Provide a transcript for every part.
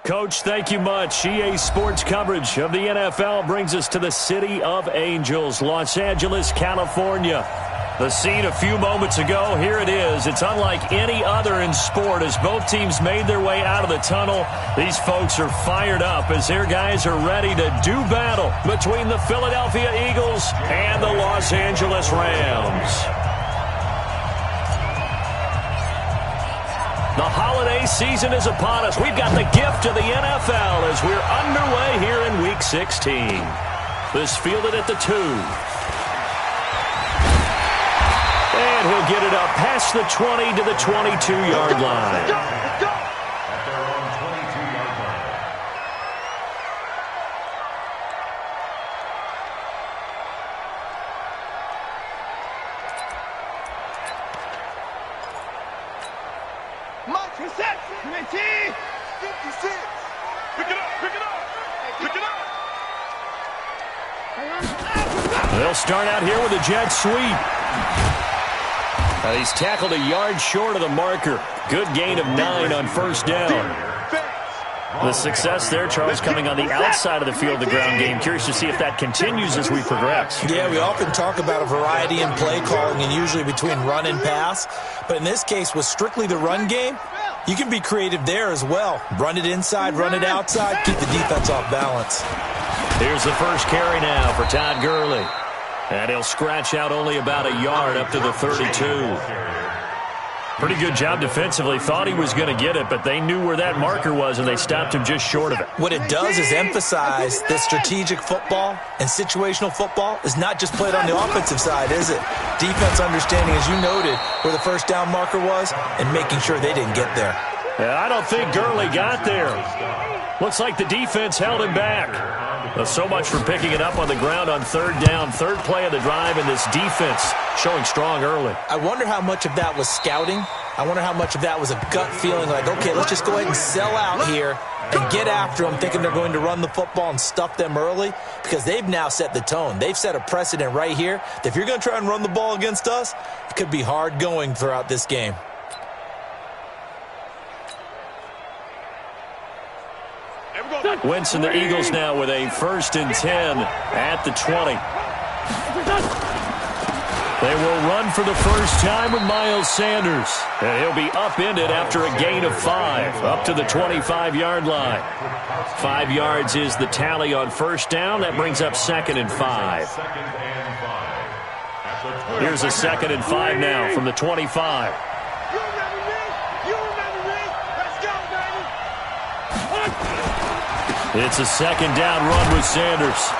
Coach, thank you much. EA Sports coverage of the NFL brings us to the City of Angels, Los Angeles, California. The scene a few moments ago, here it is. It's unlike any other in sport as both teams made their way out of the tunnel. These folks are fired up as their guys are ready to do battle between the Philadelphia Eagles and the Los Angeles Rams. The holiday season is upon us. We've got the gift of the NFL as we're underway here in Week 16. This fielded at the 2. And he'll get it up past the 20 to the 22-yard line. They'll start out here with a jet sweep. He's tackled a yard short of the marker. Good gain of 9 on first down. The success there, Charles, coming on the outside of the field, the ground game. Curious to see if that continues as we progress. Yeah, we often talk about a variety in play calling and usually between run and pass. But in this case, with strictly the run game, you can be creative there as well. Run it inside, run it outside, keep the defense off balance. Here's the first carry now for Todd Gurley. And he'll scratch out only about a yard up to the 32. Pretty good job defensively. Thought he was going to get it, but they knew where that marker was, and they stopped him just short of it. What it does is emphasize that strategic football and situational football is not just played on the offensive side, is it? Defense understanding, as you noted, where the first down marker was and making sure they didn't get there. Yeah, I don't think Gurley got there. Looks like the defense held him back. So much for picking it up on the ground on third down. Third play of the drive, and this defense showing strong early. I wonder how much of that was scouting. I wonder how much of that was a gut feeling like, okay, let's just go ahead and sell out here and get after them, thinking they're going to run the football and stuff them early, because they've now set the tone. They've set a precedent right here that if you're going to try and run the ball against us, it could be hard going throughout this game. Wentz and the Eagles now with a 1st and 10 at the 20. They will run for the first time with Miles Sanders. And he'll be upended after a gain of 5 up to the 25-yard line. 5 yards is the tally on first down. That brings up 2nd and 5. Here's a 2nd and 5 now from the 25. It's a 2nd down run with Sanders.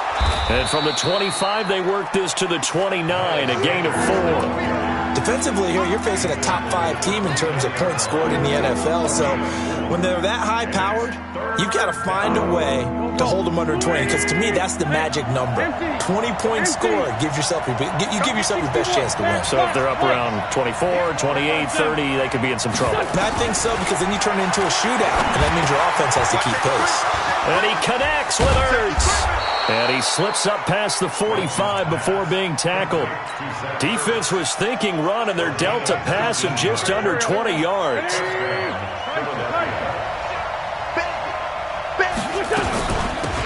And from the 25, they work this to the 29, a gain of 4. Defensively here, you're facing a top 5 team in terms of points scored in the NFL. So when they're that high-powered, you've got to find a way to hold them under 20, because to me, that's the magic number. 20-point score, you give yourself your best chance to win. So if they're up around 24, 28, 30, they could be in some trouble. And I think so, because then you turn it into a shootout, and that means your offense has to keep pace. And he connects with Ertz. And he slips up past the 45 before being tackled. Defense was thinking run, and they're dealt a pass of just under 20 yards.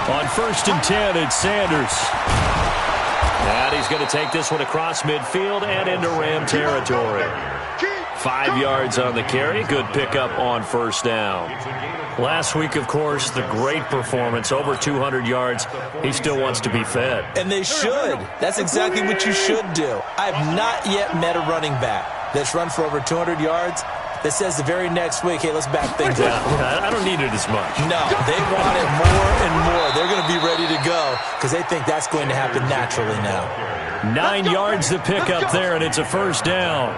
On 1st and 10, it's Sanders. And he's going to take this one across midfield and into Ram territory. 5 yards on the carry. Good pickup on first down. Last week, of course, the great performance, over 200 yards. He still wants to be fed. And they should. That's exactly what you should do. I have not yet met a running back that's run for over 200 yards that says the very next week, hey, let's back things up. I don't need it as much. No, they want it more and more. They're going to be ready to go because they think that's going to happen naturally now. 9 yards to pick up there, and it's a first down.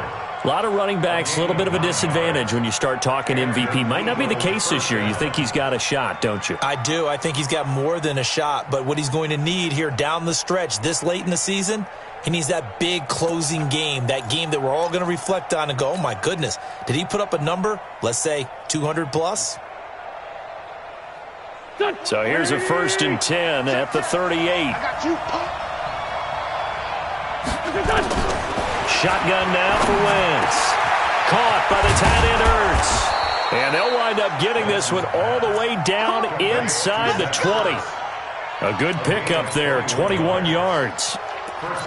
A lot of running backs, a little bit of a disadvantage when you start talking MVP. Might not be the case this year. You think he's got a shot, don't you? I do. I think he's got more than a shot. But what he's going to need here down the stretch this late in the season, he needs that big closing game, that game that we're all going to reflect on and go, oh, my goodness, did he put up a number, let's say 200 plus? So here's a 1st and 10 at the 38. Shotgun now for Wentz. Caught by the tight end Ertz. And they'll wind up getting this one all the way down inside the 20. A good pickup there, 21 yards.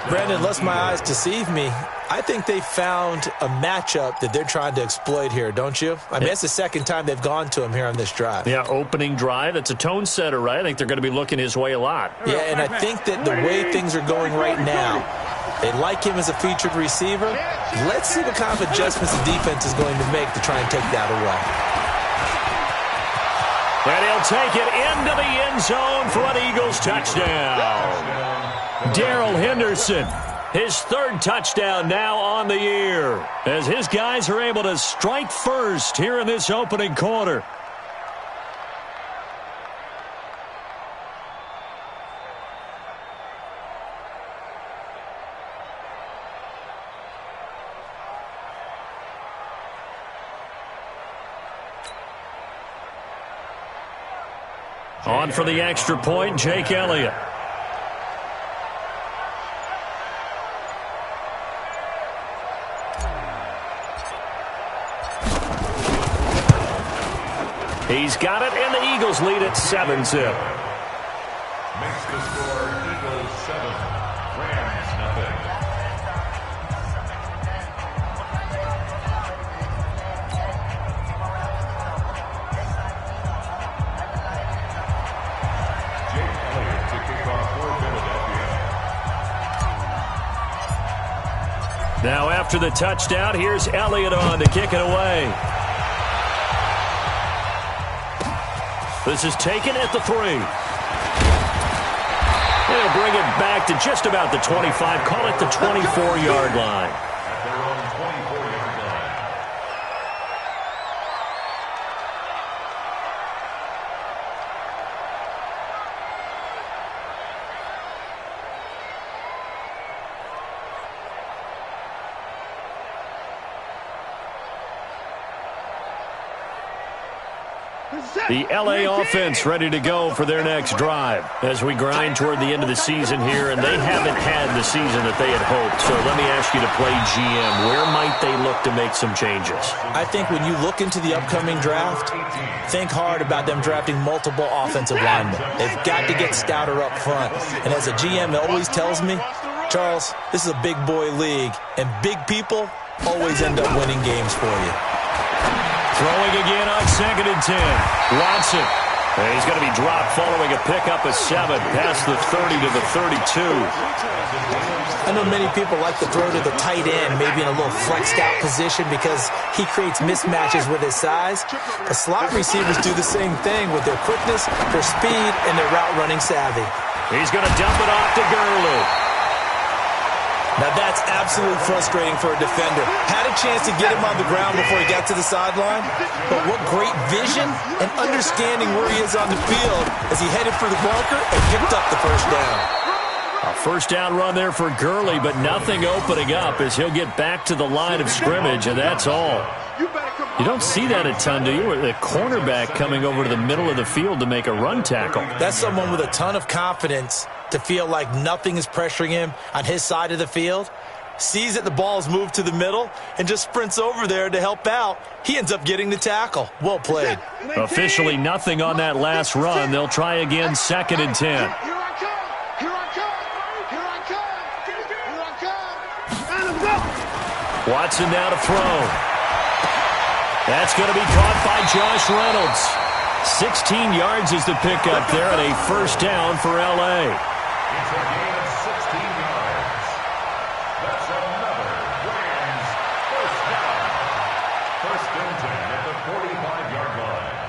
Brandon, lest my eyes deceive me, I think they found a matchup that they're trying to exploit here, don't you? I mean, it's the second time they've gone to him here on this drive. Yeah, opening drive. It's a tone setter, right? I think they're going to be looking his way a lot. Yeah, and I think that the way things are going right now, they like him as a featured receiver. Let's see what kind of adjustments the defense is going to make to try and take that away. And he'll take it into the end zone for an Eagles touchdown. Darrell Henderson, his third touchdown now on the year, as his guys are able to strike first here in this opening quarter. On for the extra point, Jake Elliott. He's got it, and the Eagles lead at 7-0. Makes the score Eagles 7, Rams nothing. Jake Elliott to kick off for Philadelphia. Now after the touchdown, here's Elliott on to kick it away. This is taken at the 3. They'll bring it back to just about the 25. Call it the 24-yard line. At their own 24-yard line. The L.A. offense ready to go for their next drive as we grind toward the end of the season here, and they haven't had the season that they had hoped. So let me ask you to play GM. Where might they look to make some changes? I think when you look into the upcoming draft, think hard about them drafting multiple offensive linemen. They've got to get stouter up front. And as a GM always tells me, Charles, this is a big boy league, and big people always end up winning games for you. Throwing again on 2nd and 10. Watson. And he's going to be dropped following a pickup of 7 past the 30 to the 32. I know many people like to throw to the tight end, maybe in a little flexed out position because he creates mismatches with his size. The slot receivers do the same thing with their quickness, their speed, and their route running savvy. He's going to dump it off to Gurley. Now that's absolutely frustrating for a defender. Had a chance to get him on the ground before he got to the sideline, but what great vision and understanding where he is on the field as he headed for the bunker and picked up the first down. A first down run there for Gurley, but nothing opening up as he'll get back to the line of scrimmage, and that's all. You don't see that a ton, do you? The cornerback coming over to the middle of the field to make a run tackle. That's someone with a ton of confidence to feel like nothing is pressuring him on his side of the field. Sees that the ball's moved to the middle and just sprints over there to help out. He ends up getting the tackle. Well played. Officially nothing on that last run. They'll try again 2nd and 10. Watson now to throw. That's going to be caught by Josh Reynolds. 16 yards is the pickup there and a first down for L.A. It's a gain of 16 yards. That's another Rams first down. First and 10 at the 45-yard line.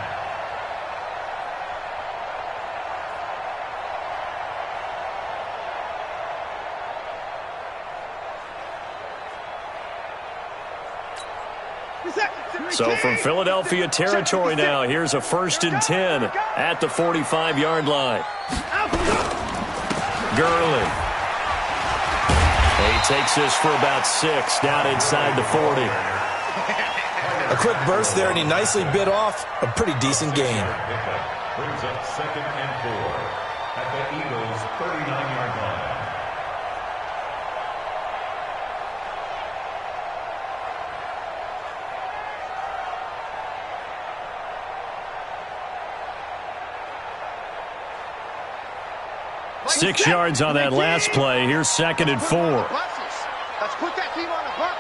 So from Philadelphia territory now, here's a 1st and 10 at the 45-yard line. Gurley. He takes this for about 6 down inside the 40. A quick burst there, and he nicely bit off a pretty decent gain. Brings up 2nd and 4 at the Eagles' 39-yard line. 6 yards on that last play. Here's 2nd and 4. Let's put that team on the bus.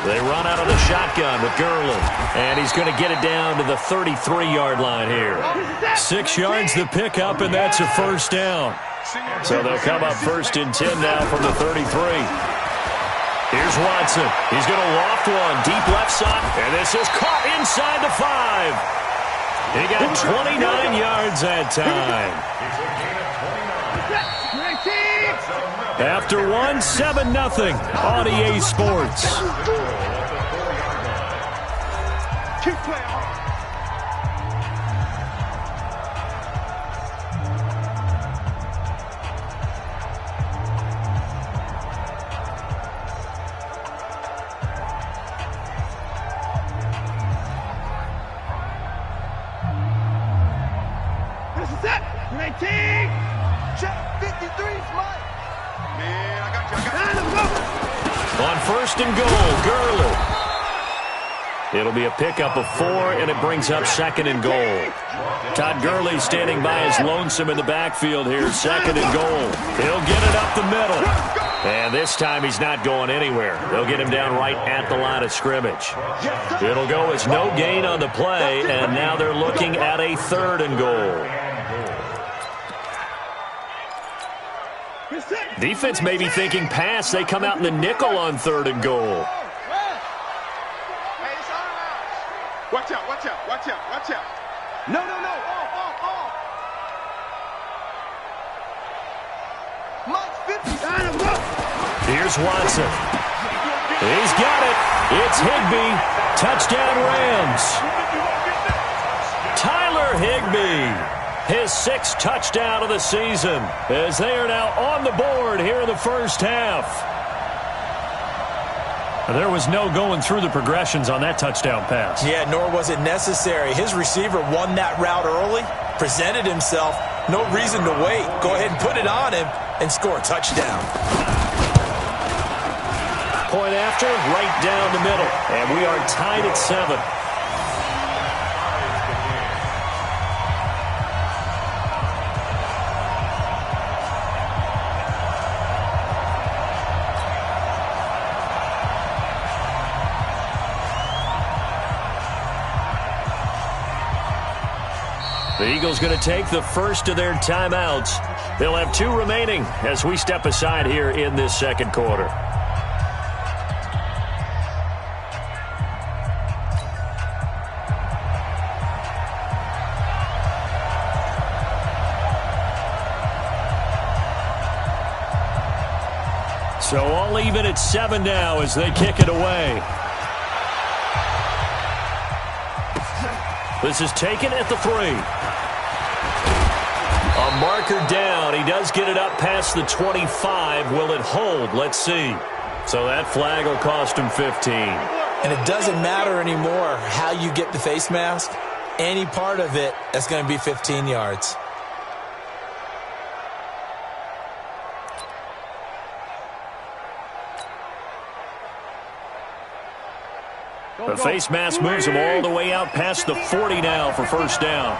They run out of the shotgun with Gurley. And he's going to get it down to the 33-yard line here. 6 yards the pickup, and that's a first down. So they'll come up 1st and 10 now from the 33. Here's Watson. He's going to loft one deep left side. And this is caught inside the 5. He got 29 yards that time. After one, 7-0 on EA Sports. Keep playing. This is it. 19. Check 53 is mine. Man, I got you. On 1st and goal, Gurley. It'll be a pickup of 4, and it brings up 2nd and goal. Todd Gurley standing by as lonesome in the backfield here. 2nd and goal. He'll get it up the middle. And this time he's not going anywhere. They'll get him down right at the line of scrimmage. It'll go as no gain on the play, and now they're looking at a 3rd and goal. Defense may be thinking pass. They come out in the nickel on 3rd and goal. Watch out, watch out, watch out, watch out. No. Off. Mike's 50. Here's Watson. He's got it. It's Higbee. Touchdown Rams. Tyler Higbee. His 6th touchdown of the season as they are now on the board here in the first half. There was no going through the progressions on that touchdown pass. Yeah, nor was it necessary. His receiver won that route early, presented himself. No reason to wait. Go ahead and put it on him and score a touchdown. Point after, right down the middle. And we are tied at 7. The Eagles going to take the first of their timeouts. They'll have 2 remaining as we step aside here in this 2nd quarter. So all even at 7 now as they kick it away. This is taken at the 3. A marker down. He does get it up past the 25. Will it hold? Let's see. So that flag will cost him 15. And it doesn't matter anymore how you get the face mask. Any part of it, that's going to be 15 yards. The face mask moves him all the way out past the 40 now for first down.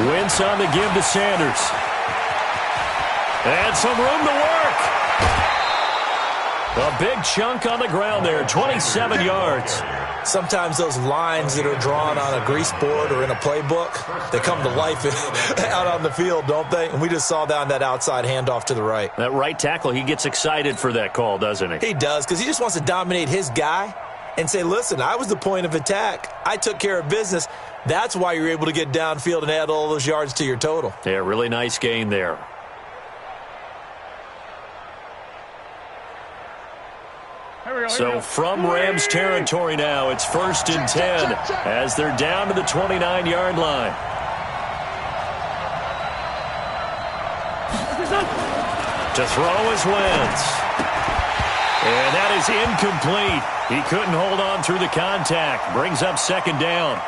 Wentz on the give to Sanders. And some room to work. A big chunk on the ground there, 27 yards. Sometimes those lines that are drawn on a grease board or in a playbook, they come to life out on the field, don't they? And we just saw down that outside handoff to the right. That right tackle, he gets excited for that call, doesn't he? He does, because he just wants to dominate his guy and say, listen, I was the point of attack. I took care of business. That's why you're able to get downfield and add all those yards to your total. Yeah, really nice gain there. So from Rams territory now, it's 1st and 10 as they're down to the 29-yard line. To throw is Wentz. And that is incomplete. He couldn't hold on through the contact. Brings up 2nd down.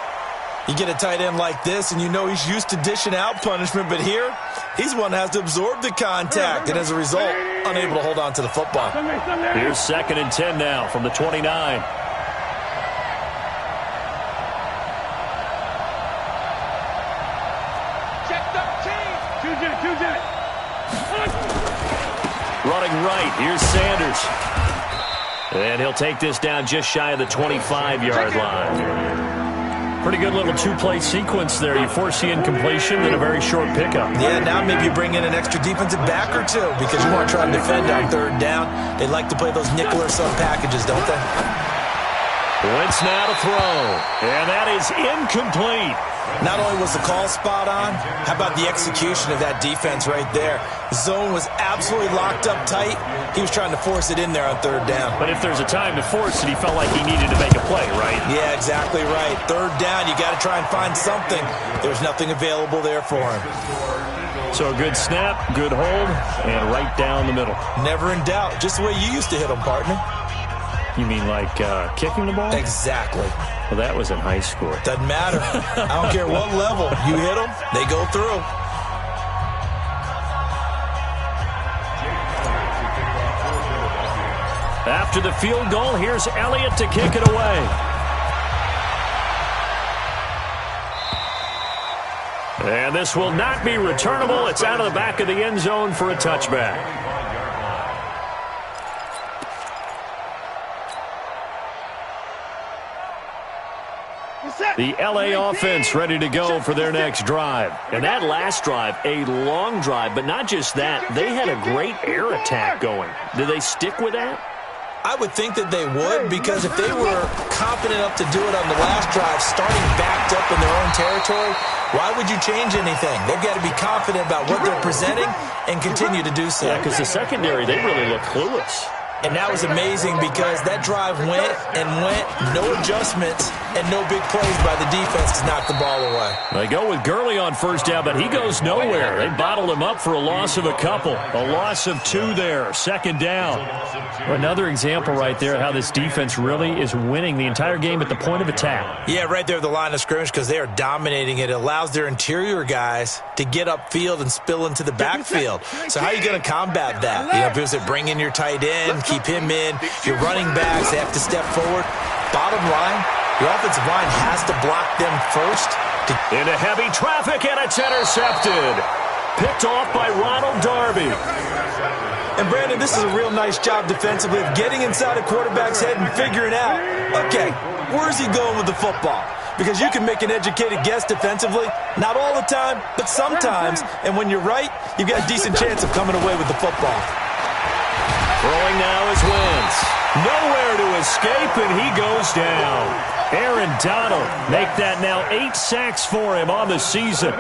You get a tight end like this, and you know he's used to dishing out punishment, but here, he's one that has to absorb the contact, and as a result, unable to hold on to the football. Here's 2nd and 10 now from the 29. Running right, here's Sanders. And he'll take this down just shy of the 25-yard line. Pretty good little two-play sequence there. You force the incompletion, then a very short pickup. Yeah, now maybe you bring in an extra defensive back or two because you want to try to defend on 3rd down. They like to play those nickel or sub packages, don't they? Wentz now to throw. And that is incomplete. Not only was the call spot on, how about the execution of that defense right there? The zone was absolutely locked up tight. He was trying to force it in there on 3rd down. But if there's a time to force it, he felt like he needed to make a play, right? Yeah, exactly right. 3rd down, you got to try and find something. There's nothing available there for him. So a good snap, good hold, and right down the middle. Never in doubt. Just the way you used to hit them, partner. You mean like kicking the ball? Exactly. Well, that was in high school. Doesn't matter. I don't care what level. You hit them, they go through. After the field goal, here's Elliott to kick it away. And this will not be returnable. It's out of the back of the end zone for a touchback. The LA offense ready to go for their next drive. And that last drive, a long drive, but not just that. They had a great air attack going. Did they stick with that? I would think that they would, because if they were confident enough to do it on the last drive, starting backed up in their own territory, why would you change anything? They've got to be confident about what they're presenting and continue to do so. Yeah, because the secondary, they really look clueless. And that was amazing because that drive went and went, no adjustments, and no big plays by the defense to knock the ball away. They go with Gurley on 1st down, but he goes nowhere. They bottled him up for a loss of a couple. A loss of 2 there, 2nd down. Another example right there of how this defense really is winning the entire game at the point of attack. Yeah, right there at the line of scrimmage because they are dominating it. It allows their interior guys to get upfield and spill into the backfield. So how are you going to combat that? You know, if it was bring in your tight end, keep him in, your running backs, they have to step forward. Bottom line, your offensive line has to block them first. Into heavy traffic, and it's intercepted. Picked off by Ronald Darby. And, Brandon, this is a real nice job defensively of getting inside a quarterback's head and figuring out, okay, where's he going with the football? Because you can make an educated guess defensively, not all the time, but sometimes. And when you're right, you've got a decent chance of coming away with the football. Throwing now is Wentz. Nowhere to escape, and he goes down. Aaron Donald make that now 8 sacks for him on the season.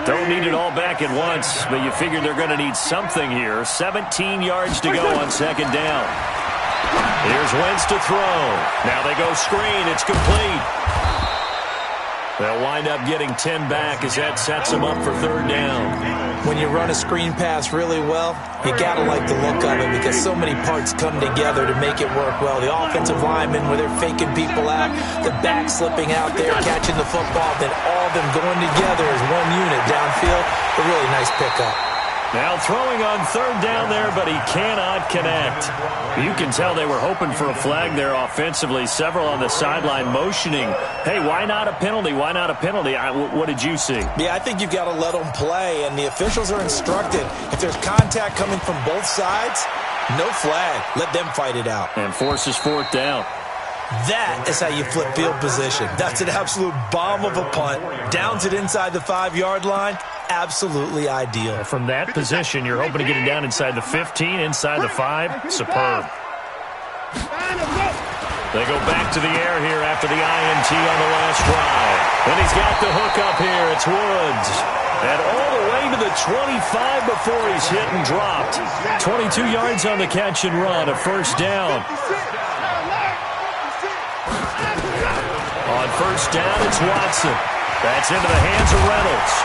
Don't need it all back at once, but you figure they're going to need something here. 17 yards to go on 2nd down. Here's Wentz to throw. Now they go screen. It's complete. They'll wind up getting 10 back as that sets them up for 3rd down. When you run a screen pass really well, you got to like the look of it because so many parts come together to make it work well. The offensive linemen, where they're faking people out, the back slipping out there, catching the football, then all of them going together as one unit downfield. A really nice pickup. Now throwing on 3rd down there, but he cannot connect. You can tell they were hoping for a flag there offensively. Several on the sideline motioning, hey, why not a penalty? Why not a penalty? What did you see? Yeah, I think you've got to let them play, and the officials are instructed. If there's contact coming from both sides, no flag. Let them fight it out. And forces 4th down. That is how you flip field position. That's an absolute bomb of a punt. Downs it inside the 5-yard line. Absolutely ideal. From that position, you're hoping to get it down inside the 15, inside the 5. Superb. They go back to the air here after the INT on the last drive. And he's got the hook up here. It's Woods. And all the way to the 25 before he's hit and dropped. 22 yards on the catch and run, a 1st down. On 1st down, it's Watson. That's into the hands of Reynolds.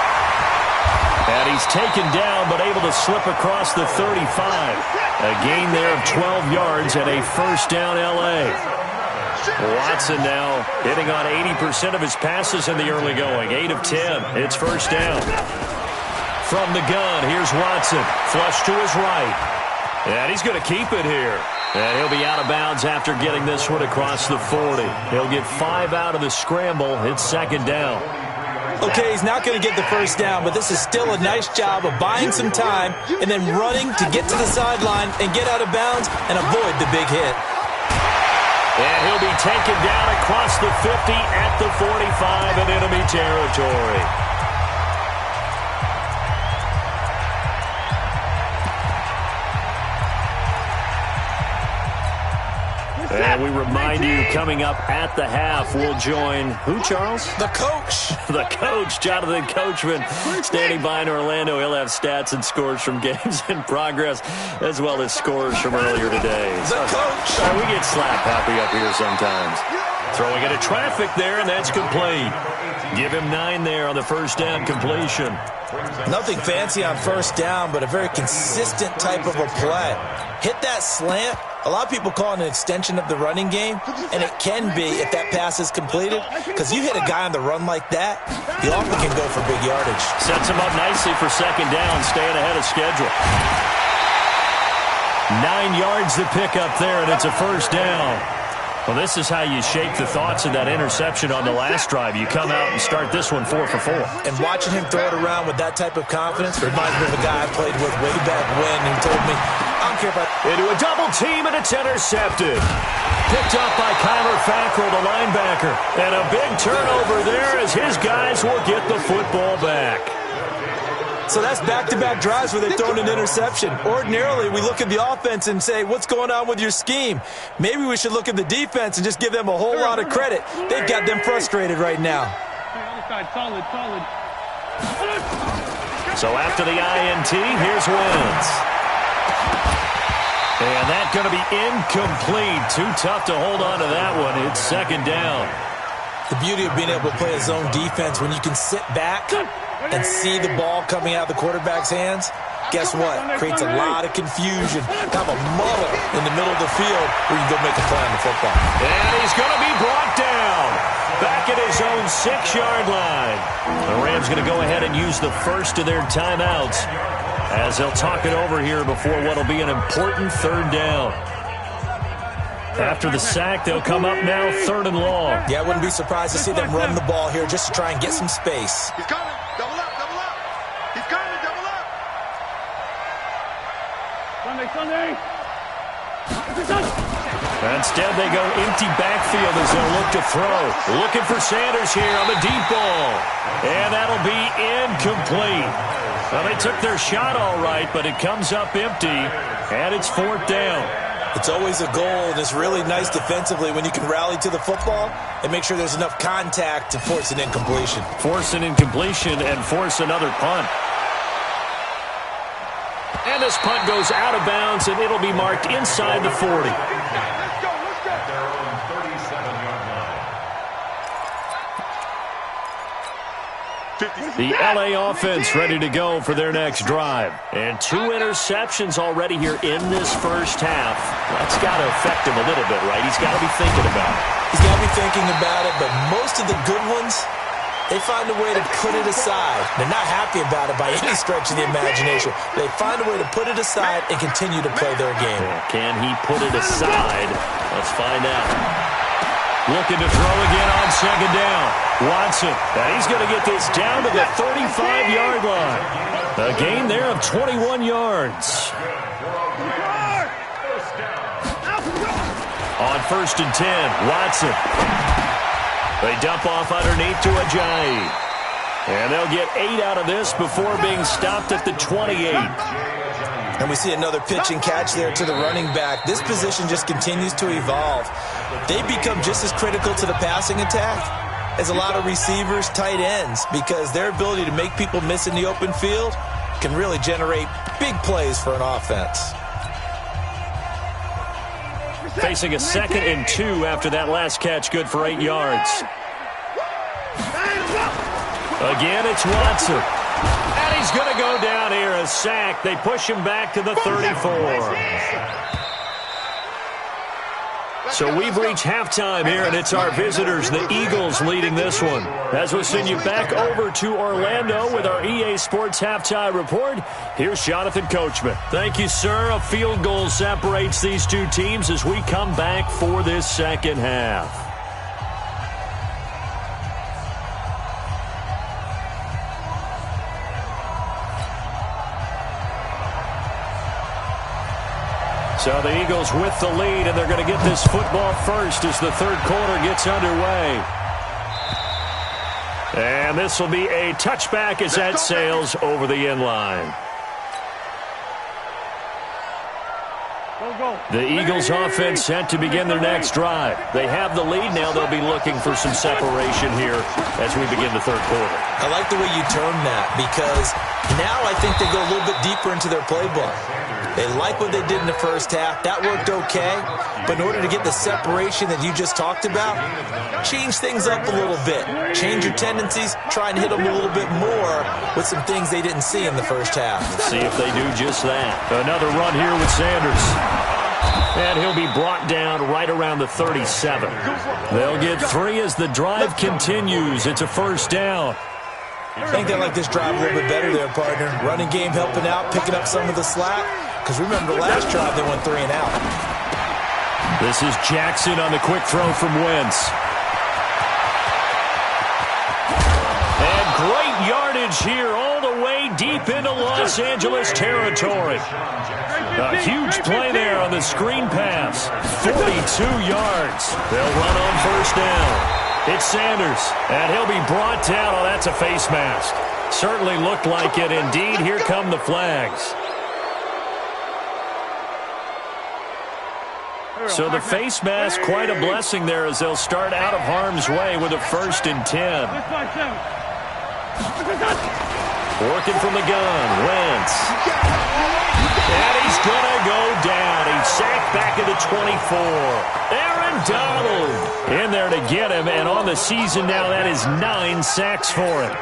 And he's taken down, but able to slip across the 35. A gain there of 12 yards and a 1st down L.A. Watson now hitting on 80% of his passes in the early going. 8 of 10. It's 1st down. From the gun, here's Watson. Flush to his right. And he's going to keep it here. And he'll be out of bounds after getting this one across the 40. He'll get 5 out of the scramble. It's second down. Okay, he's not going to get the first down, but this is still a nice job of buying some time and then running to get to the sideline and get out of bounds and avoid the big hit. And he'll be taken down across the 50 at the 45 in enemy territory. And we remind you, coming up at the half, we'll join who, Charles? The coach. The coach, Jonathan Coachman, standing by in Orlando. He'll have stats and scores from games in progress, as well as scores from earlier today. The coach. We get slap happy up here sometimes. Throwing into traffic there, and that's complete. Give him 9 there on the first down completion. Nothing fancy on first down, but a very consistent type of a play. Hit that slant. A lot of people call it an extension of the running game, and it can be if that pass is completed, because you hit a guy on the run like that, he often can go for big yardage. Sets him up nicely for second down, staying ahead of schedule. 9 yards to pick up there, and it's a first down. Well, this is how you shake the thoughts of that interception on the last drive. You come out and start this one 4 for 4. And watching him throw it around with that type of confidence reminds me of a guy I played with way back when who told me, I don't care about... Into a double team, and it's intercepted. Picked up by Kyler Fackrell, the linebacker. And a big turnover there as his guys will get the football back. So that's back-to-back drives where they've thrown an interception. Ordinarily, we look at the offense and say, what's going on with your scheme? Maybe we should look at the defense and just give them a whole lot of credit. They've got them frustrated right now. Solid. So after the INT, here's Wentz. And that's going to be incomplete. Too tough to hold on to that one. It's second down. The beauty of being able to play a zone defense when you can sit back and see the ball coming out of the quarterback's hands, guess what? Creates a lot of confusion. Have a muddle in the middle of the field where you can go make a play on the football. And he's going to be brought down back at his own 6-yard line. The Rams going to go ahead and use the first of their timeouts as they'll talk it over here before what will be an important third down. After the sack, they'll come up now 3rd and long. Yeah, I wouldn't be surprised to see them run the ball here just to try and get some space. He's coming. Double up. He's coming. Double up. Sunday. Instead, they go empty backfield as they'll look to throw. Looking for Sanders here on the deep ball. And that'll be incomplete. Well, they took their shot all right, but it comes up empty, and it's 4th down. It's always a goal, and it's really nice defensively when you can rally to the football and make sure there's enough contact to force an incompletion. Force an incompletion and force another punt. And this punt goes out of bounds, and it'll be marked inside the 40. At their own 37-yard line. The LA offense ready to go for their next drive. And 2 interceptions already here in this first half. That's got to affect him a little bit, right? He's got to be thinking about it. He's got to be thinking about it, but most of the good ones, they find a way to put it aside. They're not happy about it by any stretch of the imagination. They find a way to put it aside and continue to play their game. Can he put it aside? Let's find out. Looking to throw again on second down. Watson, and he's going to get this down to the 35-yard line. A gain there of 21 yards. On 1st and 10, Watson. They dump off underneath to Ajayi. And they'll get 8 out of this before being stopped at the 28. And we see another pitch and catch there to the running back. This position just continues to evolve. They become just as critical to the passing attack as a lot of receivers, tight ends, because their ability to make people miss in the open field can really generate big plays for an offense. Facing a 2nd and 2 after that last catch, good for 8 yards. Again, it's Watson. And he's going to go down here, a sack. They push him back to the 34. So we've reached halftime here, and it's our visitors, the Eagles, leading this one. As we'll send you back over to Orlando with our EA Sports Halftime Report, here's Jonathan Coachman. Thank you, sir. A field goal separates these two teams as we come back for this second half. So the Eagles with the lead, and they're going to get this football first as the third quarter gets underway. And this will be a touchback as that sails over the end line. The Eagles offense set to begin their next drive. They have the lead now. They'll be looking for some separation here as we begin the third quarter. I like the way you term that because now I think they go a little bit deeper into their playbook. They like what they did in the first half. That worked okay. But in order to get the separation that you just talked about, change things up a little bit. Change your tendencies. Try and hit them a little bit more with some things they didn't see in the first half. Let's see if they do just that. Another run here with Sanders. And he'll be brought down right around the 37. They'll get 3 as the drive continues. It's a first down. I think they like this drive a little bit better there, partner. Running game helping out, picking up some of the slack. Because remember the last drive, they went 3 and out. This is Jackson on the quick throw from Wentz. And great yardage here all the way deep into Los Angeles territory. A huge play there on the screen pass. 42 yards. They'll run on first down. It's Sanders, and he'll be brought down. Oh, that's a face mask. Certainly looked like it. Indeed, here come the flags. So the face mask, quite a blessing there as they'll start out of harm's way with a 1st and 10. Working from the gun, Wentz. And he's going to go down. He's sacked back at the 24. Aaron Donald in there to get him, and on the season now, that is 9 sacks for him.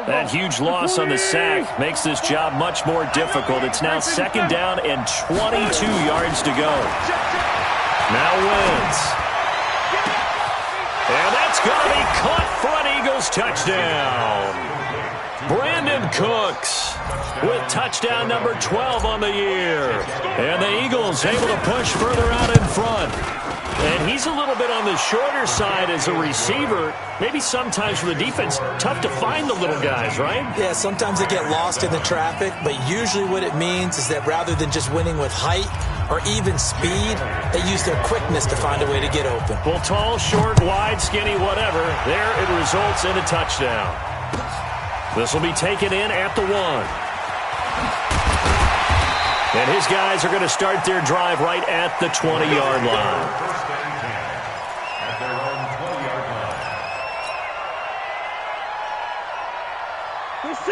That huge loss on the sack makes this job much more difficult. It's now 2nd down and 22 yards to go. Now Wentz. And that's going to be caught for an Eagles touchdown. Brandon Cooks with touchdown number 12 on the year. And the Eagles able to push further out in front. And he's a little bit on the shorter side as a receiver. Maybe sometimes for the defense, tough to find the little guys, right? Yeah, sometimes they get lost in the traffic, but usually what it means is that rather than just winning with height or even speed, they use their quickness to find a way to get open. Well, tall, short, wide, skinny, whatever, there it results in a touchdown. This will be taken in at the 1. And his guys are going to start their drive right at the 20-yard line.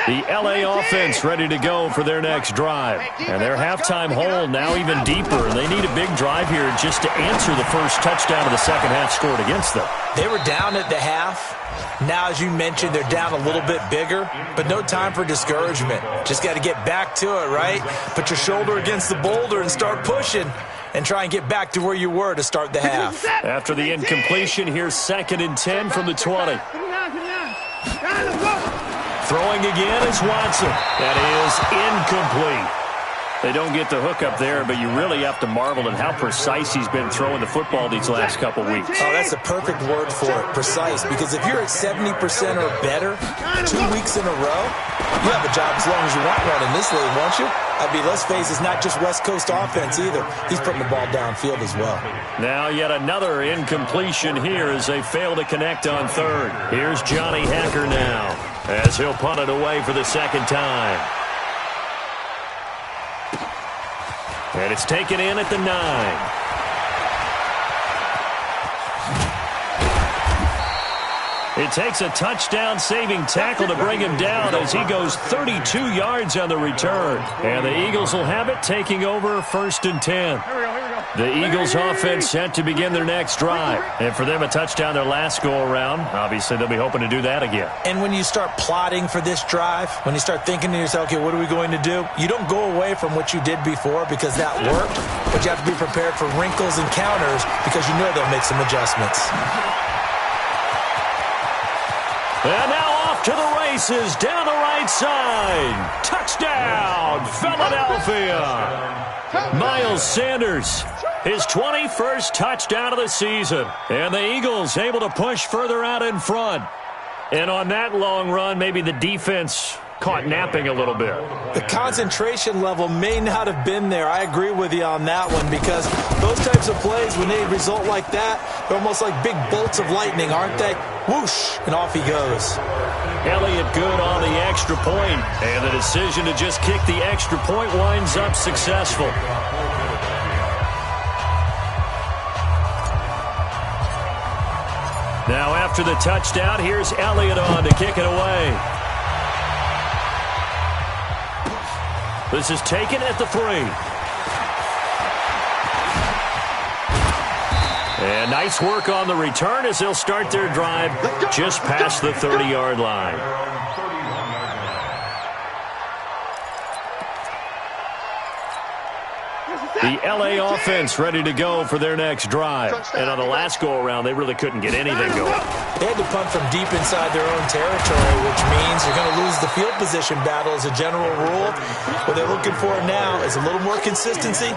The L.A. offense ready to go for their next drive. And their halftime hole now even deeper. And they need a big drive here just to answer the first touchdown of the second half scored against them. They were down at the half. Now, as you mentioned, they're down a little bit bigger, but no time for discouragement. Just got to get back to it, right? Put your shoulder against the boulder and start pushing and try and get back to where you were to start the half. After the incompletion, here's 2nd and 10 from the 20. Throwing again is Watson. That is incomplete. They don't get the hook up there, but you really have to marvel at how precise he's been throwing the football these last couple weeks. Oh, that's a perfect word for it, precise, because if you're at 70% or better 2 weeks in a row, you have a job as long as you want one in this league, won't you? I mean, let's face it, it's not just West Coast offense either. He's putting the ball downfield as well. Now yet another incompletion here as they fail to connect on 3rd. Here's Johnny Hacker now as he'll punt it away for the 2nd time. And it's taken in at the 9. It takes a touchdown-saving tackle to bring him down as he goes 32 yards on the return. And the Eagles will have it, taking over 1st and 10. Here we go. The Eagles offense set to begin their next drive. And for them, a touchdown their last go-around. Obviously, they'll be hoping to do that again. And when you start plotting for this drive, when you start thinking to yourself, okay, what are we going to do? You don't go away from what you did before because that worked, but you have to be prepared for wrinkles and counters because you know they'll make some adjustments. And now off to the races, down the right side. Touchdown, Philadelphia. Miles Sanders, his 21st touchdown of the season. And the Eagles able to push further out in front. And on that long run, maybe the defense caught napping a little bit. The concentration level may not have been there. I agree with you on that one because those types of plays, when they result like that, they're almost like big bolts of lightning, aren't they? Whoosh, and off he goes. Elliott good on the extra point, and the decision to just kick the extra point winds up successful. Now after the touchdown, here's Elliott on to kick it away. This is taken at the 3. And nice work on the return as they'll start their drive just past the 30-yard line. The L.A. offense ready to go for their next drive. And on the last go-around, they really couldn't get anything going. They had to punt from deep inside their own territory, which means you're going to lose the field position battle as a general rule. What they're looking for now is a little more consistency,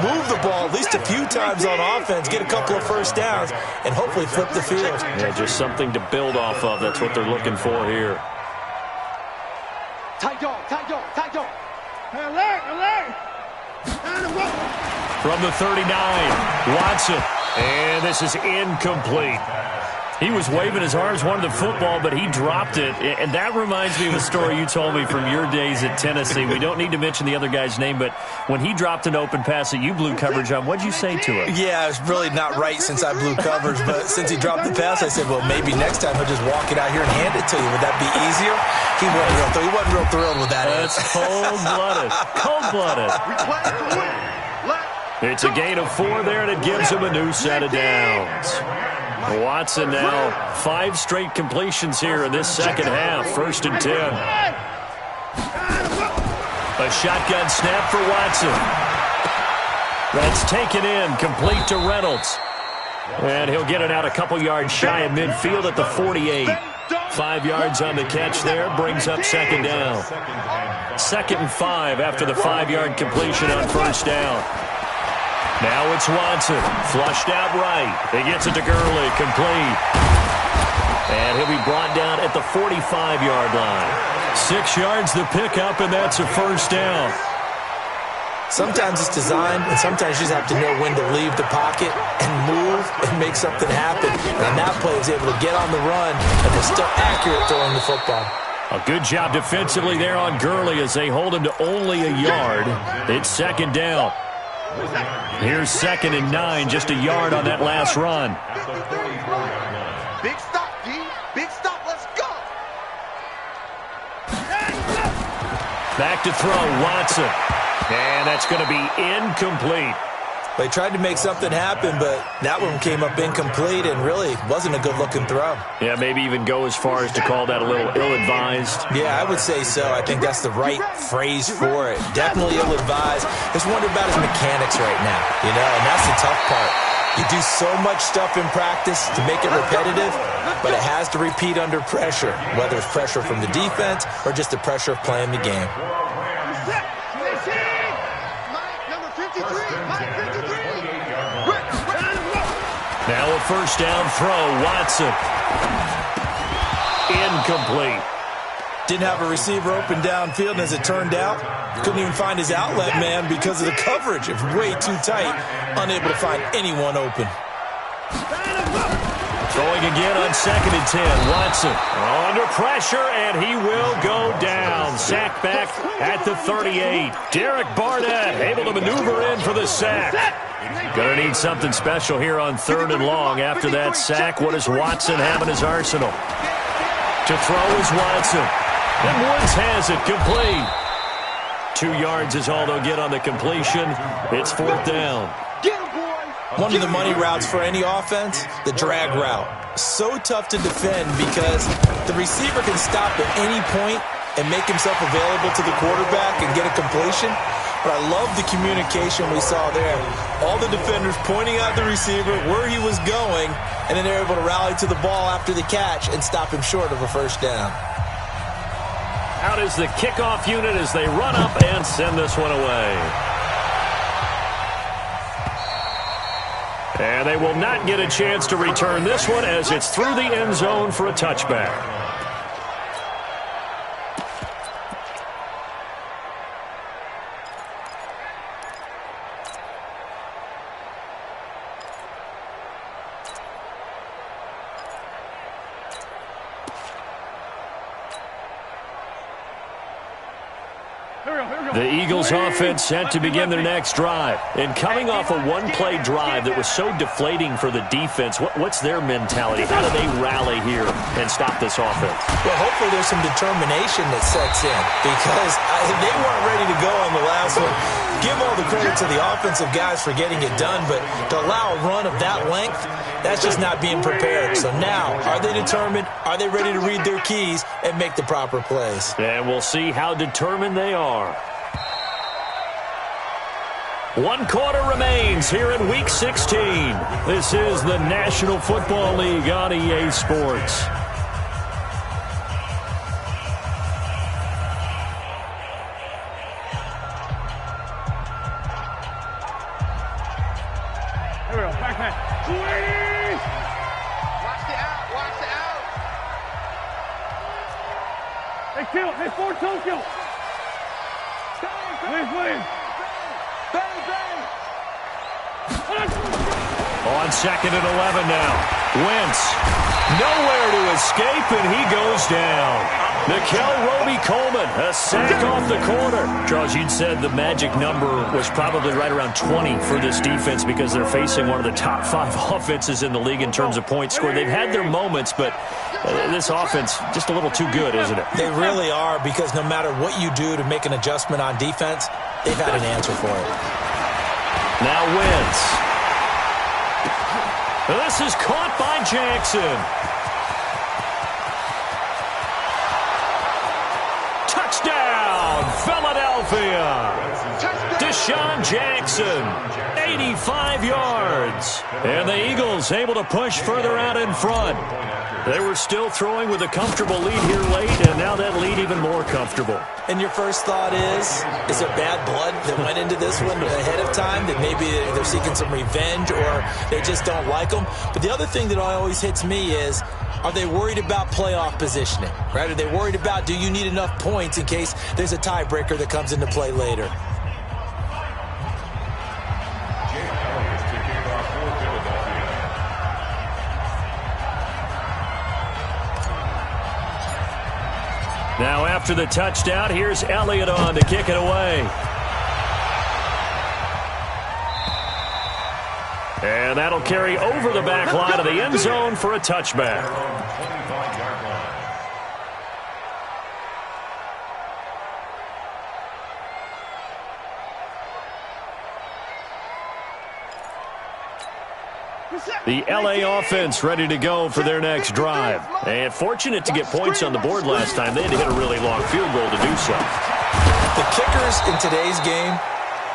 move the ball at least a few times on offense, get a couple of first downs, and hopefully flip the field. Yeah, just something to build off of. That's what they're looking for here. Tight dog, tight dog, tight dog. Alert, alert. From the 39, Watson. And this is incomplete. He was waving his arms, wanted the football, but he dropped it. And that reminds me of a story you told me from your days at Tennessee. We don't need to mention the other guy's name, but when he dropped an open pass that you blew coverage on, what'd you say to him? Yeah, it's really not right since I blew coverage, but since he dropped the pass, I said, well, maybe next time he'll just walk it out here and hand it to you. Would that be easier? He wasn't real thrilled with that. That's cold-blooded. Cold-blooded. It's a gain of 4 there, and it gives him a new set of downs. Watson now 5 straight completions here in this second half. 1st and 10. A shotgun snap for Watson. That's taken in, complete to Reynolds. And he'll get it out a couple yards shy of midfield at the 48. 5 yards on the catch there, brings up 2nd down. 2nd and 5 after the 5-yard completion on 1st down. Now it's Watson, flushed out right. He gets it to Gurley, complete. And he'll be brought down at the 45-yard line. 6 yards the pickup, and that's a 1st down. Sometimes it's designed, and sometimes you just have to know when to leave the pocket and move and make something happen. And that play is able to get on the run, and they're still accurate throwing the football. A good job defensively there on Gurley as they hold him to only a yard. It's 2nd down. Here's 2nd and 9, just a yard on that last run. Big stop, D. Big stop. Let's go. Back to throw, Watson. And that's going to be incomplete. They tried to make something happen, but that one came up incomplete and really wasn't a good-looking throw. Yeah, maybe even go as far as to call that a little ill-advised. Yeah, I would say so. I think that's the right phrase for it. Definitely ill-advised. Just wonder about his mechanics right now, and that's the tough part. You do so much stuff in practice to make it repetitive, but it has to repeat under pressure, whether it's pressure from the defense or just the pressure of playing the game. Now a 1st down throw, Watson. Incomplete. Didn't have a receiver open downfield, and as it turned out, couldn't even find his outlet man because of the coverage. It was way too tight, unable to find anyone open. Throwing again on 2nd and 10. Watson under pressure, and he will go down. Sack back at the 38. Derek Barnett able to maneuver in for the sack. Going to need something special here on 3rd and long. After that sack, what does Watson have in his arsenal? To throw is Watson. And Woods has it complete. 2 yards is all they'll get on the completion. It's 4th down. Get him, boy. One of the money routes for any offense, the drag route. So tough to defend because the receiver can stop at any point and make himself available to the quarterback and get a completion. But I love the communication we saw there. All the defenders pointing out the receiver, where he was going, and then they're able to rally to the ball after the catch and stop him short of a first down. Out is the kickoff unit as they run up and send this one away. And they will not get a chance to return this one as it's through the end zone for a touchback. The Eagles offense set to begin their next drive. And coming off a one-play drive that was so deflating for the defense, what's their mentality? How do they rally here and stop this offense? Well, hopefully there's some determination that sets in because they weren't ready to go on the last one. Give all the credit to the offensive guys for getting it done, but to allow a run of that length, that's just not being prepared. So now, are they determined? Are they ready to read their keys and make the proper plays? And we'll see how determined they are. 1 quarter remains here in Week 16. This is the National Football League on EA Sports. Here we go. Back man. Please. Watch the out. Watch the out. Hey, kill. Hey, 4-2 kill. Please. On 2nd and 11 now. Wentz, nowhere to escape, and he goes down. Nickel Roby-Coleman, a sack off the corner. Charles, you'd said the magic number was probably right around 20 for this defense because they're facing one of the top 5 offenses in the league in terms of points scored. They've had their moments, but this offense just a little too good, isn't it? They really are, because no matter what you do to make an adjustment on defense, they've had an answer for it. Now Wentz. This is caught by Jackson. Touchdown, Philadelphia. Deshaun Jackson, 85 yards. And the Eagles able to push further out in front. They were still throwing with a comfortable lead here late, and now that lead even more comfortable. And your first thought is there bad blood that went into this one ahead of time, that maybe they're seeking some revenge or they just don't like them? But the other thing that always hits me is, are they worried about playoff positioning? Right? Are they worried about, do you need enough points in case there's a tiebreaker that comes into play later? Now after the touchdown, here's Elliott on to kick it away. And that'll carry over the back line of the end zone for a touchback. The LA offense ready to go for their next drive. And fortunate to get points on the board last time. They had to hit a really long field goal to do so. The kickers in today's game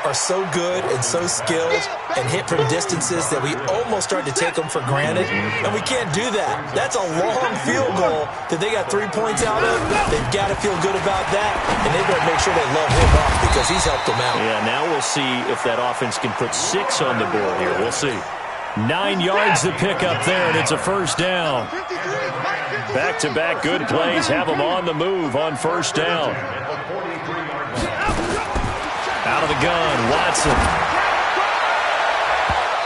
are so good and so skilled and hit from distances that we almost start to take them for granted. And we can't do that. That's a long field goal that they got 3 points out of. They've got to feel good about that. And they better make sure they love him up because he's helped them out. Yeah, now we'll see if that offense can put 6 on the board here. We'll see. 9 yards to pick up there, and it's a first down. Back-to-back good plays have them on the move on first down. Out of the gun, Watson.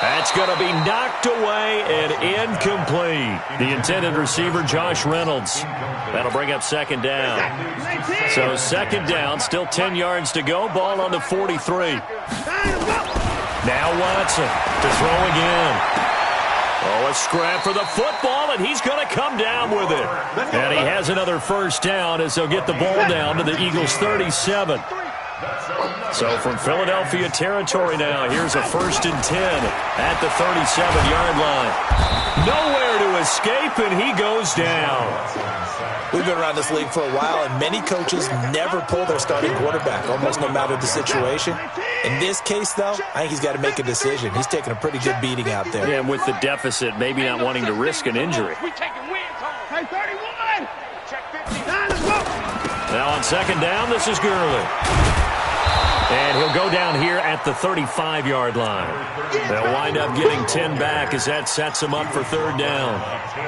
That's going to be knocked away and incomplete. The intended receiver, Josh Reynolds. That'll bring up second down. So second down, still 10 yards to go. Ball on the 43. Now Watson to throw again. Oh, a scrap for the football, and he's going to come down with it. And he has another first down as they'll get the ball down to the Eagles' 37. So from Philadelphia territory now, here's a 1st and 10 at the 37-yard line. Nowhere to escape, and he goes down. We've been around this league for a while, and many coaches never pull their starting quarterback, almost no matter the situation. In this case, though, I think he's got to make a decision. He's taking a pretty good beating out there. Yeah, and with the deficit, maybe not wanting to risk an injury. Hey, 31! Now on 2nd down, this is Gurley. And he'll go down here at the 35-yard line. They'll wind up getting 10 back as that sets him up for 3rd down.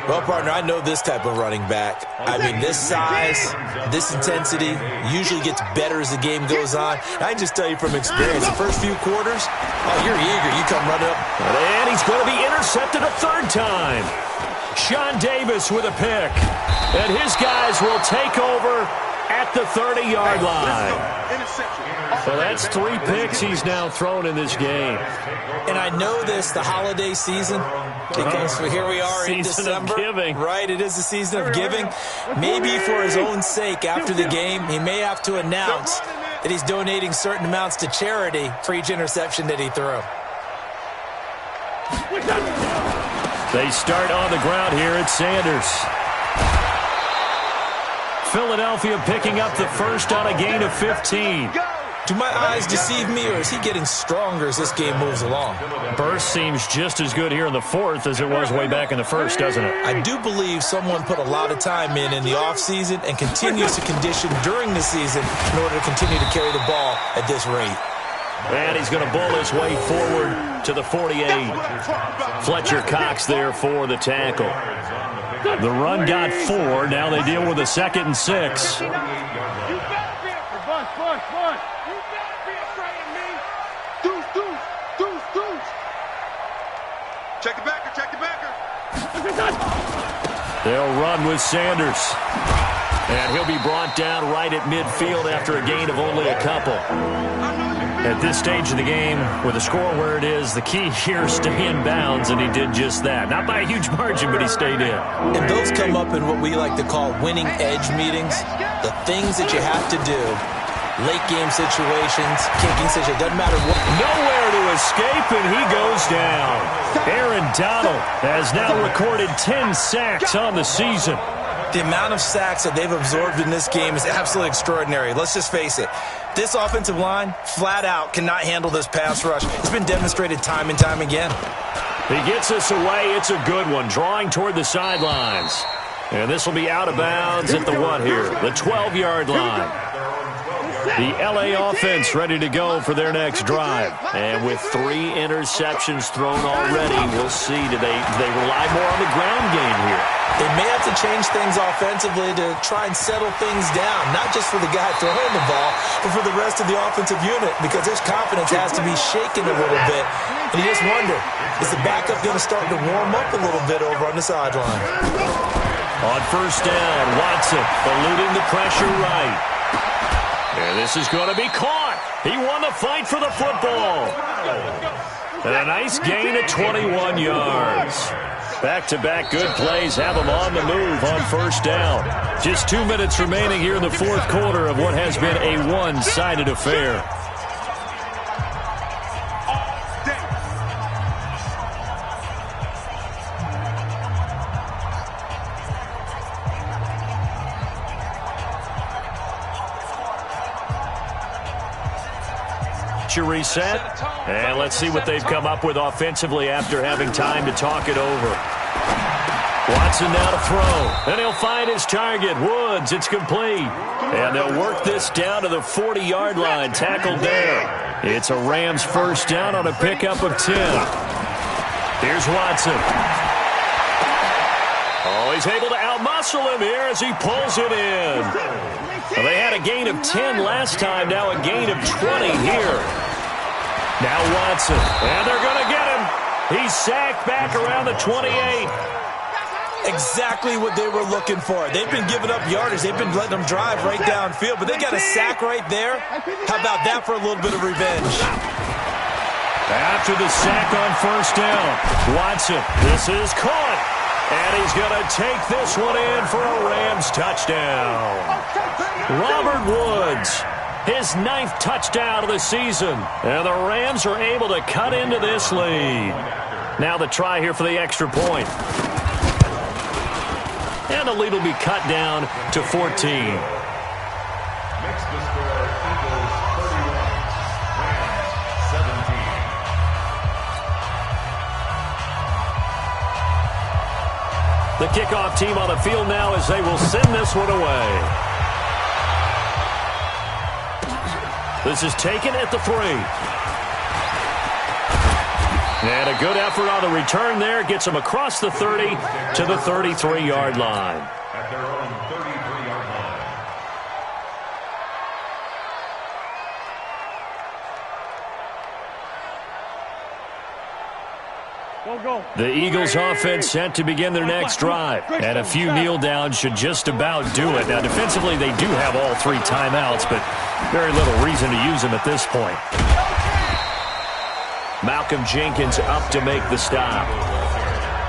Well, partner, I know this type of running back. I mean, this size, this intensity usually gets better as the game goes on. I can just tell you from experience, the first few quarters, oh, you're eager. You come running up. And he's going to be intercepted a 3rd time. Sean Davis with a pick. And his guys will take over at the 30-yard line. So that's 3 picks he's now thrown in this game. And I know this, the holiday season, because here we are in December. Season of giving. Right, it is the season of giving. Maybe for his own sake, after the game, he may have to announce that he's donating certain amounts to charity for each interception that he threw. They start on the ground here at Sanders. Philadelphia picking up the 1st on a gain of 15. Do my eyes deceive me, or is he getting stronger as this game moves along? Burst seems just as good here in the 4th as it was way back in the 1st, doesn't it? I do believe someone put a lot of time in the offseason and continues to condition during the season in order to continue to carry the ball at this rate. And he's going to bull his way forward to the 48. Fletcher Cox there for the tackle. The run got 4. Now they deal with a 2nd and 6. Check the backer. They'll run with Sanders. And he'll be brought down right at midfield after a gain of only a couple. At this stage of the game, with the score where it is, the key here is stay in bounds, and he did just that. Not by a huge margin, but he stayed in. And those come up in what we like to call winning edge meetings. The things that you have to do, late game situations, kicking situations, doesn't matter what. Nowhere to escape, and he goes down. Aaron Donald has now recorded 10 sacks on the season. The amount of sacks that they've absorbed in this game is absolutely extraordinary. Let's just face it. This offensive line, flat out, cannot handle this pass rush. It's been demonstrated time and time again. He gets us away. It's a good one, drawing toward the sidelines. And this will be out of bounds at the what here? The 12-yard line. The L.A. offense ready to go for their next drive. And with 3 interceptions thrown already, we'll see. Do they rely more on the ground game here? They may have to change things offensively to try and settle things down, not just for the guy throwing the ball, but for the rest of the offensive unit, because his confidence has to be shaken a little bit. And you just wonder, is the backup going to start to warm up a little bit over on the sideline? On 1st down, Watson eluding the pressure right. And this is going to be caught. He won the fight for the football. And a nice gain of 21 yards. Back-to-back good plays have them on the move on 1st down. Just 2 minutes remaining here in the 4th quarter of what has been a one-sided affair. Reset, and let's see what they've come up with offensively after having time to talk it over. Watson now to throw, and he'll find his target. Woods, it's complete. And they'll work this down to the 40-yard line, tackled there. It's a Rams 1st down on a pickup of 10. Here's Watson. Oh, he's able to outmuscle him here as he pulls it in. Well, they had a gain of 10 last time, now a gain of 20 here. Now Watson, and they're going to get him. He's sacked back around the 28. Exactly what they were looking for. They've been giving up yardage. They've been letting them drive right downfield, but they got a sack right there. How about that for a little bit of revenge? After the sack on 1st down, Watson, this is caught. And he's going to take this one in for a Rams touchdown. Robert Woods His 9th touchdown of the season. And the Rams are able to cut into this lead. Now the try here for the extra point. And the lead will be cut down to 14. Makes the score Eagles 31, Rams 17. The kickoff team on the field now as they will send this one away. This is taken at the 3. And a good effort on the return there. Gets them across the 30 to the 33-yard line. At their own 33-yard line. The Eagles offense set to begin their next drive. And a few kneel downs should just about do it. Now defensively they do have all 3 timeouts, but very little reason to use them at this point. Malcolm Jenkins up to make the stop.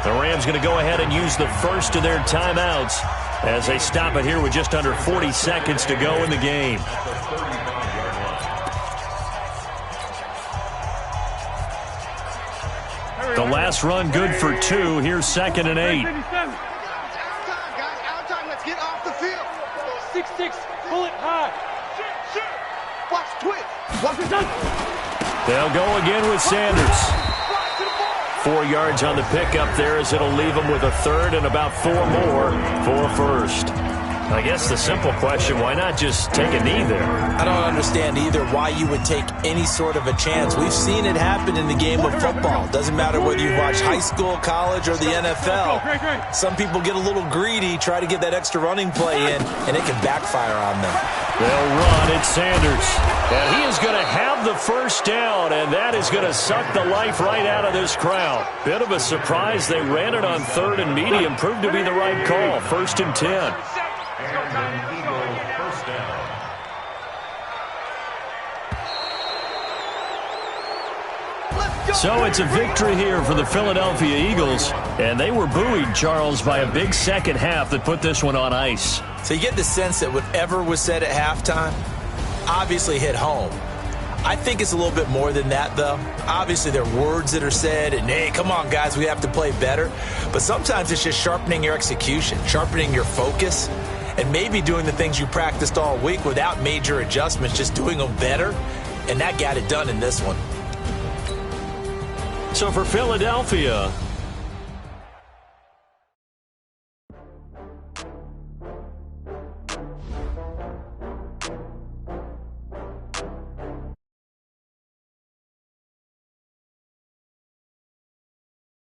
The Rams going to go ahead and use the first of their timeouts as they stop it here with just under 40 seconds to go in the game. The last run good for 2. Here's 2nd and 8. Out time, guys. Out time. Let's get off the field. 6-6. Pull it high. Watch twitch. Watch it done. They'll go again with Sanders. 4 yards on the pickup there as it'll leave them with a 3rd and about 4 more for a first. I guess the simple question, why not just take a knee there? I don't understand either why you would take any sort of a chance. We've seen it happen in the game of football. Doesn't matter whether you watch high school, college, or the NFL. Some people get a little greedy, try to get that extra running play in, and it can backfire on them. They'll run. It's Sanders. And he is going to have the first down, and that is going to suck the life right out of this crowd. Bit of a surprise. They ran it on 3rd and medium. Proved to be the right call. 1st and 10. And an Eagle first down. So it's a victory here for the Philadelphia Eagles. And they were buoyed, Charles, by a big second half that put this one on ice. So you get the sense that whatever was said at halftime obviously hit home. I think it's a little bit more than that, though. Obviously, there are words that are said, and, hey, come on, guys, we have to play better. But sometimes it's just sharpening your execution, sharpening your focus, and maybe doing the things you practiced all week without major adjustments, just doing them better. And that got it done in this one. So for Philadelphia,